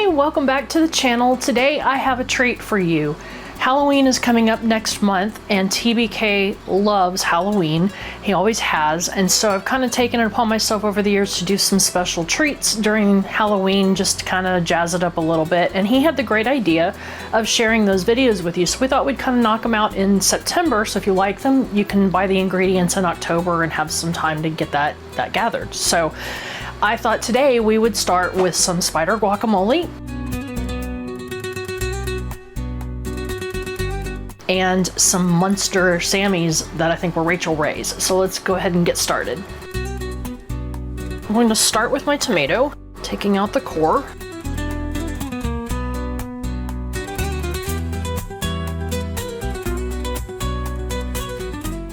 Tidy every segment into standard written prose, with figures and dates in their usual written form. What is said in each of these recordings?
welcome back to the channel. Today I have a treat for you. Halloween is coming up next month and TBK loves Halloween. He always has, and so I've kind of taken it upon myself over the years to do some special treats during Halloween just to kind of jazz it up a little bit, and he had the great idea of sharing those videos with you, so we thought we'd kind of knock them out in September, so if you like them you can buy the ingredients in October and have some time to get that gathered. So I thought today we would start with some spider guacamole and some Muenster Sammies that I think were Rachel Ray's. So let's go ahead and get started. I'm going to start with my tomato, taking out the core.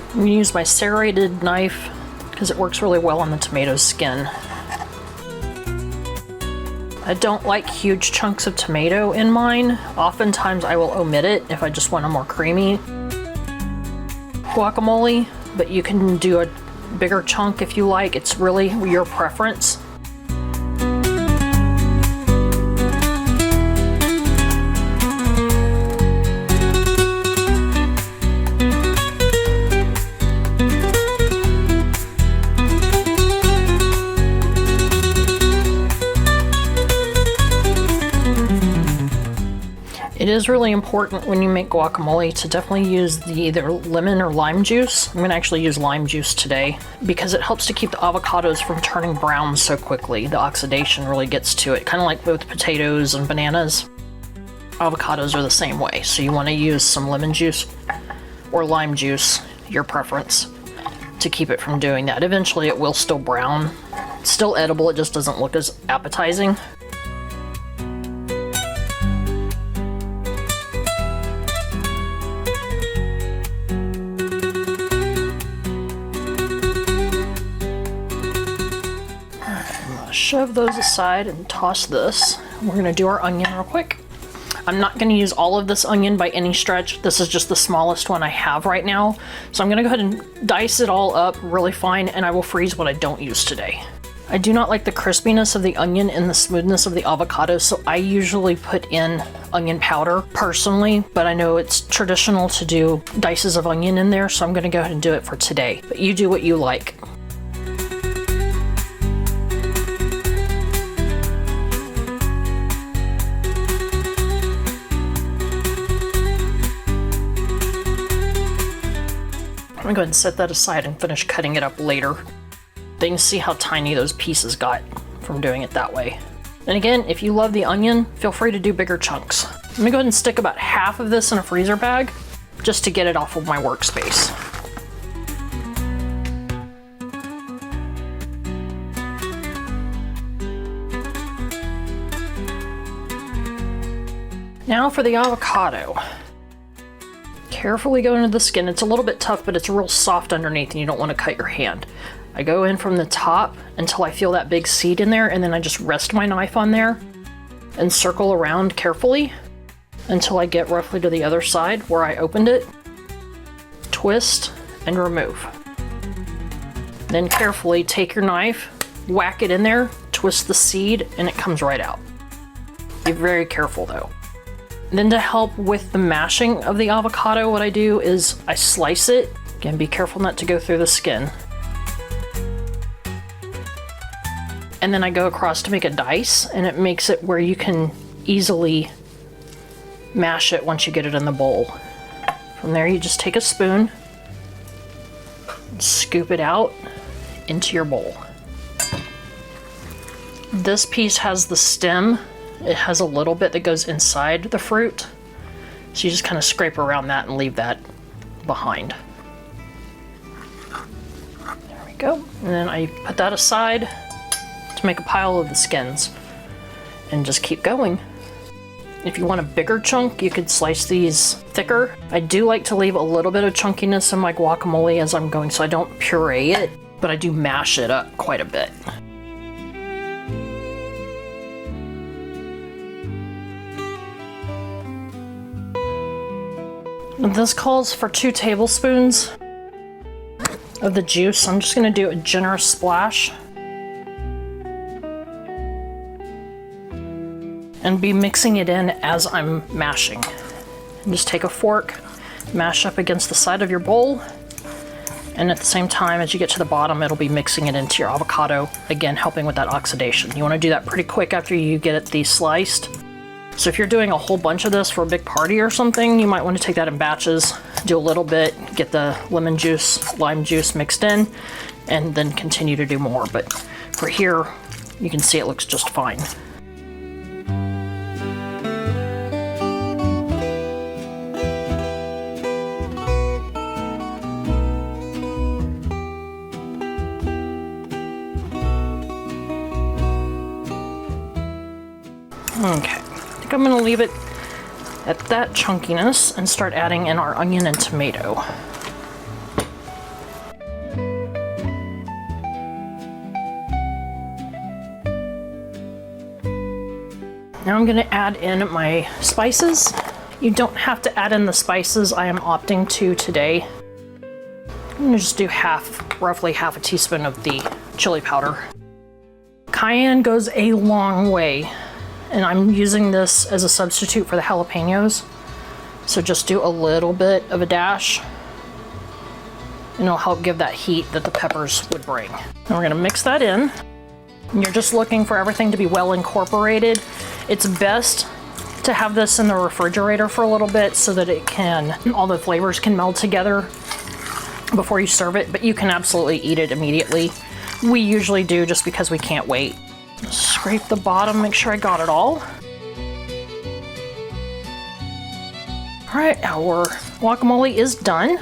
I'm going to use my serrated knife because it works really well on the tomato skin. I don't like huge chunks of tomato in mine. Oftentimes I will omit it if I just want a more creamy guacamole, but you can do a bigger chunk if you like. It's really your preference. It is really important when you make guacamole to definitely use the either lemon or lime juice. I'm going to actually use lime juice today because it helps to keep the avocados from turning brown so quickly. The oxidation really gets to it, kind of like with potatoes and bananas. Avocados are the same way, so you want to use some lemon juice or lime juice, your preference, to keep it from doing that. Eventually it will still brown. It's still edible, it just doesn't look as appetizing. Shove those aside and toss this. We're going to do our onion real quick. I'm not going to use all of this onion by any stretch. This is just the smallest one I have right now. So I'm going to go ahead and dice it all up really fine, and I will freeze what I don't use today. I do not like the crispiness of the onion and the smoothness of the avocado, so I usually put in onion powder personally, but I know it's traditional to do dices of onion in there, so I'm going to go ahead and do it for today. But you do what you like. I'm going to go ahead and set that aside and finish cutting it up later. Then you can see how tiny those pieces got from doing it that way. And again, if you love the onion, feel free to do bigger chunks. I'm going to go ahead and stick about half of this in a freezer bag just to get it off of my workspace. Now for the avocado. Carefully go into the skin. It's a little bit tough, but it's real soft underneath and you don't want to cut your hand. I go in from the top until I feel that big seed in there, and then I just rest my knife on there and circle around carefully until I get roughly to the other side where I opened it. Twist and remove. Then carefully take your knife, whack it in there, twist the seed, and it comes right out. Be very careful though. Then to help with the mashing of the avocado, what I do is I slice it. Again, be careful not to go through the skin. And then I go across to make a dice, and it makes it where you can easily mash it once you get it in the bowl. From there, you just take a spoon, and scoop it out into your bowl. This piece has the stem. It has a little bit that goes inside the fruit, so you just kind of scrape around that and leave that behind. There we go. And then I put that aside to make a pile of the skins and just keep going. If you want a bigger chunk, you could slice these thicker. I do like to leave a little bit of chunkiness in my guacamole as I'm going, so I don't puree it, but I do mash it up quite a bit. This calls for 2 tablespoons of the juice. I'm just going to do a generous splash. and be mixing it in as I'm mashing. And just take a fork, mash up against the side of your bowl, and at the same time as you get to the bottom, it'll be mixing it into your avocado, again helping with that oxidation. You want to do that pretty quick after you get these sliced. So if you're doing a whole bunch of this for a big party or something, you might want to take that in batches, do a little bit, get the lemon juice, lime juice mixed in, and then continue to do more. But for here, you can see it looks just fine. Okay. I think I'm gonna leave it at that chunkiness and start adding in our onion and tomato. Now I'm gonna add in my spices. You don't have to add in the spices I am opting to today. I'm gonna just do roughly half a teaspoon of the chili powder. Cayenne goes a long way, and I'm using this as a substitute for the jalapenos. So just do a little bit of a dash, and it'll help give that heat that the peppers would bring. Now we're gonna mix that in. And you're just looking for everything to be well incorporated. It's best to have this in the refrigerator for a little bit so that all the flavors can meld together before you serve it, but you can absolutely eat it immediately. We usually do just because we can't wait. Scrape the bottom, make sure I got it all. All right, our guacamole is done.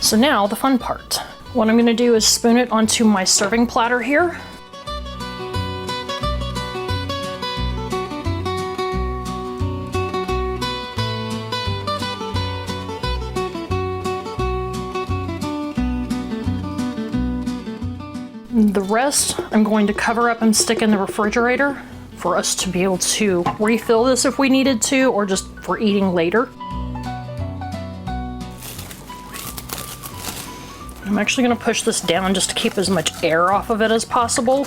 So now the fun part. What I'm gonna do is spoon it onto my serving platter here. The rest I'm going to cover up and stick in the refrigerator for us to be able to refill this if we needed to, or just for eating later. I'm actually going to push this down just to keep as much air off of it as possible.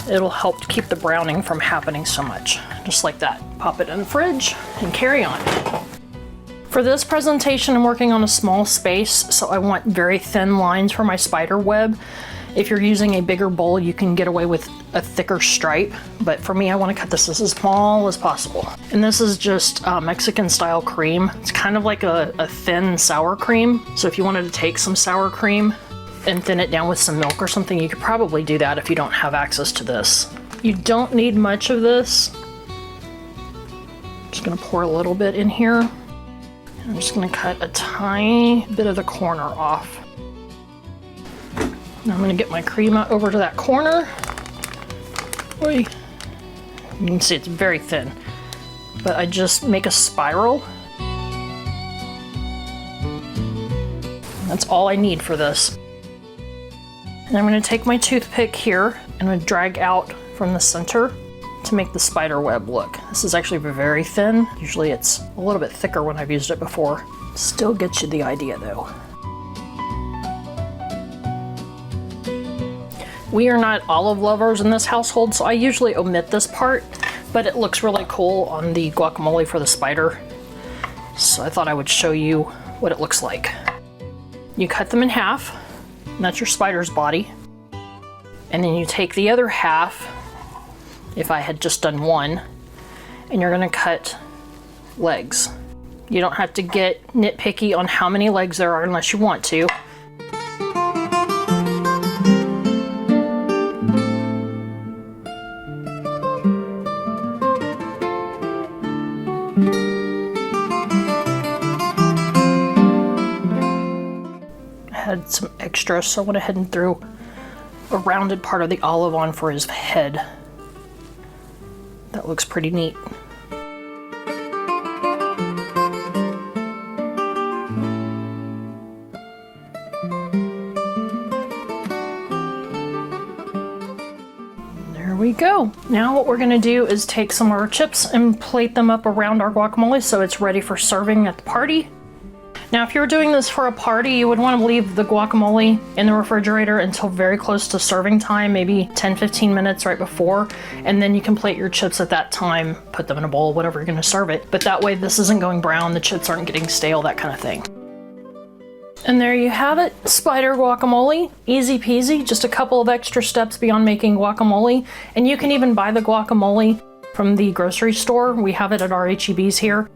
It'll help to keep the browning from happening so much. Just like that. Pop it in the fridge and carry on. For this presentation, I'm working on a small space, so I want very thin lines for my spider web. If you're using a bigger bowl, you can get away with a thicker stripe, but for me, I want to cut this as small as possible. And this is just Mexican style cream. It's kind of like a thin sour cream. So if you wanted to take some sour cream and thin it down with some milk or something, you could probably do that if you don't have access to this. You don't need much of this. I'm just gonna pour a little bit in here. I'm just gonna cut a tiny bit of the corner off. Now I'm gonna get my cream over to that corner. Oy. You can see it's very thin, but I just make a spiral. That's all I need for this. And I'm gonna take my toothpick here and I'm gonna drag out from the center to make the spider web look. This is actually very thin. Usually it's a little bit thicker when I've used it before. Still gets you the idea though. We are not olive lovers in this household, so I usually omit this part, but it looks really cool on the guacamole for the spider. So I thought I would show you what it looks like. You cut them in half, and that's your spider's body. And then you take the other half, if I had just done one, and you're gonna cut legs. You don't have to get nitpicky on how many legs there are unless you want to. Had some extra, so I went ahead and threw a rounded part of the olive on for his head. That looks pretty neat. There we go. Now what we're gonna do is take some of our chips and plate them up around our guacamole so it's ready for serving at the party. Now, if you were doing this for a party, you would want to leave the guacamole in the refrigerator until very close to serving time, maybe 10-15 minutes right before, and then you can plate your chips at that time, put them in a bowl, whatever you're going to serve it. But that way this isn't going brown, the chips aren't getting stale, that kind of thing. And there you have it, spider guacamole. Easy peasy, just a couple of extra steps beyond making guacamole. And you can even buy the guacamole from the grocery store. We have it at our H-E-B's here.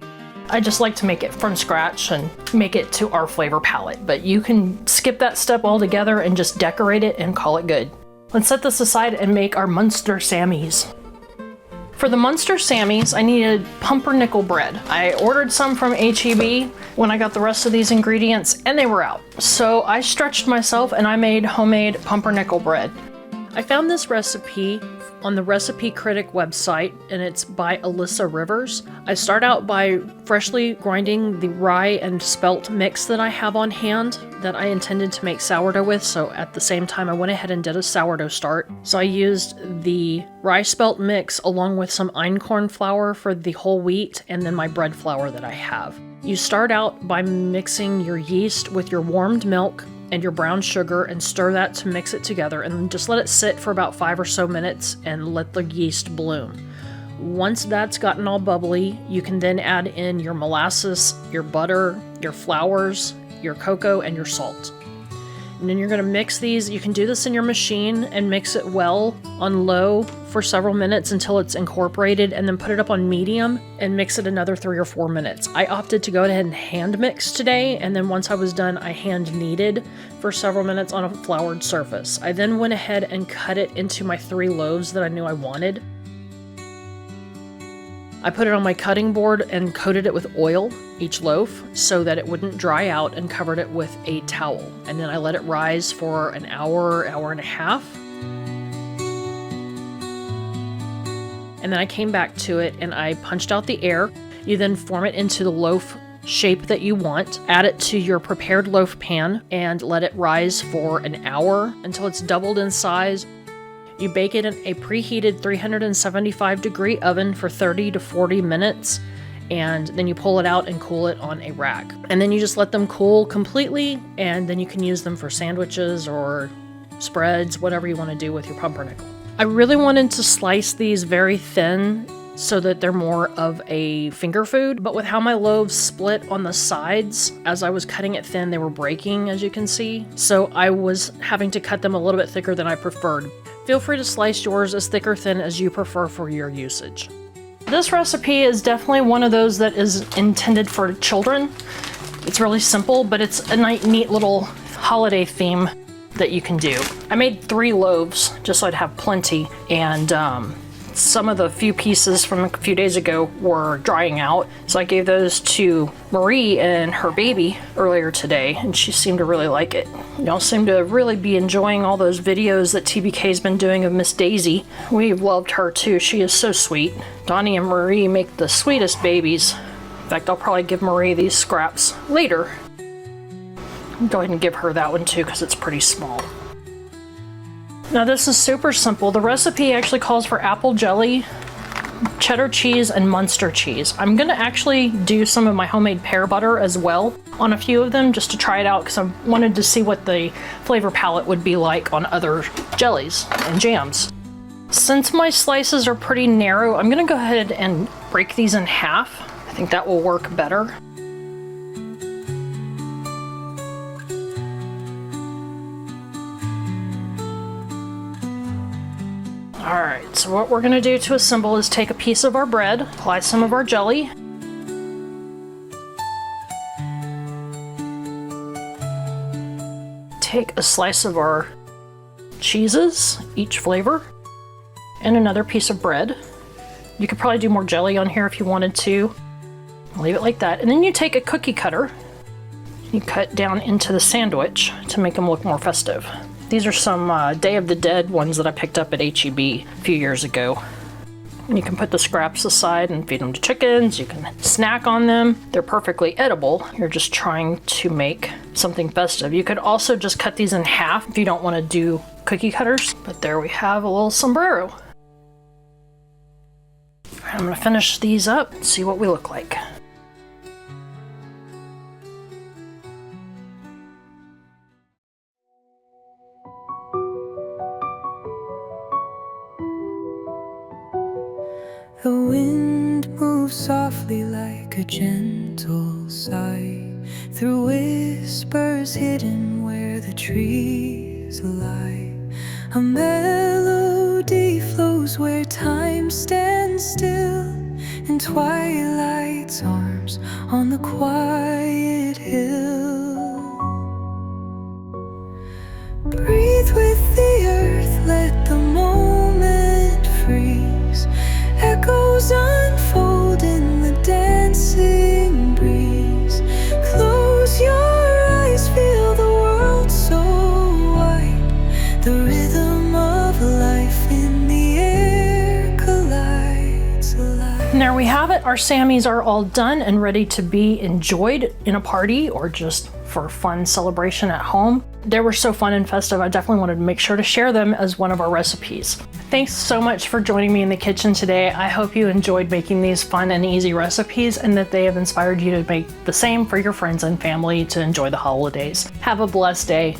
I just like to make it from scratch and make it to our flavor palette, but you can skip that step altogether and just decorate it and call it good. Let's set this aside and make our Muenster Sandwiches. For the Muenster Sandwiches, I needed pumpernickel bread. I ordered some from H-E-B when I got the rest of these ingredients and they were out. So I stretched myself and I made homemade pumpernickel bread. I found this recipe on the Recipe Critic website, and it's by Alyssa Rivers. I start out by freshly grinding the rye and spelt mix that I have on hand that I intended to make sourdough with, so at the same time I went ahead and did a sourdough start. So I used the rye spelt mix along with some einkorn flour for the whole wheat, and then my bread flour that I have. You start out by mixing your yeast with your warmed milk and your brown sugar and stir that to mix it together, and then just let it sit for about 5 or so minutes and let the yeast bloom. Once that's gotten all bubbly, you can then add in your molasses, your butter, your flours, your cocoa, and your salt. And then you're going to mix these. You can do this in your machine and mix it well on low for several minutes until it's incorporated, and then put it up on medium and mix it another 3 or 4 minutes. I opted to go ahead and hand mix today, and then once I was done, I hand kneaded for several minutes on a floured surface. I then went ahead and cut it into my 3 loaves that I knew I wanted. I put it on my cutting board and coated it with oil, each loaf, so that it wouldn't dry out, and covered it with a towel. And then I let it rise for an hour, hour and a half. And then I came back to it and I punched out the air. You then form it into the loaf shape that you want, add it to your prepared loaf pan, and let it rise for an hour until it's doubled in size. You bake it in a preheated 375-degree oven for 30 to 40 minutes, and then you pull it out and cool it on a rack. And then you just let them cool completely, and then you can use them for sandwiches or spreads, whatever you want to do with your pumpernickel. I really wanted to slice these very thin so that they're more of a finger food, but with how my loaves split on the sides, as I was cutting it thin, they were breaking, as you can see. So I was having to cut them a little bit thicker than I preferred. Feel free to slice yours as thick or thin as you prefer for your usage. This recipe is definitely one of those that is intended for children. It's really simple, but it's a neat little holiday theme that you can do. I made 3 loaves just so I'd have plenty, and some of the few pieces from a few days ago were drying out, so I gave those to Marie and her baby earlier today, and she seemed to really like it. Y'all seem to really be enjoying all those videos that TBK's been doing of Miss Daisy. We've loved her too. She is so sweet. Donnie and Marie make the sweetest babies. In fact, I'll probably give Marie these scraps later. I'll go ahead and give her that one too because it's pretty small. Now this is super simple. The recipe actually calls for apple jelly, cheddar cheese, and Muenster cheese. I'm gonna actually do some of my homemade pear butter as well on a few of them just to try it out, because I wanted to see what the flavor palette would be like on other jellies and jams. Since my slices are pretty narrow, I'm gonna go ahead and break these in half. I think that will work better. Alright, so what we're going to do to assemble is take a piece of our bread, apply some of our jelly, take a slice of our cheeses, each flavor, and another piece of bread. You could probably do more jelly on here if you wanted to. Leave it like that. And then you take a cookie cutter, you cut down into the sandwich to make them look more festive. These are some Day of the Dead ones that I picked up at H-E-B a few years ago. And you can put the scraps aside and feed them to chickens. You can snack on them. They're perfectly edible. You're just trying to make something festive. You could also just cut these in half if you don't want to do cookie cutters. But there we have a little sombrero. I'm going to finish these up and see what we look like. The wind moves softly like a gentle sigh through whispers hidden where the trees lie. A melody flows where time stands still, in twilight's arms on the quiet hill. Breathe with the earth, let the moment freeze. Echoes unfold in the dancing breeze. Close your eyes, feel the world so wide. The rhythm of life in the air collides alive. And there we have it. Our Sammies are all done and ready to be enjoyed in a party or just for fun celebration at home. They were so fun and festive. I definitely wanted to make sure to share them as one of our recipes. Thanks so much for joining me in the kitchen today. I hope you enjoyed making these fun and easy recipes and that they have inspired you to make the same for your friends and family to enjoy the holidays. Have a blessed day.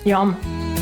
Yum.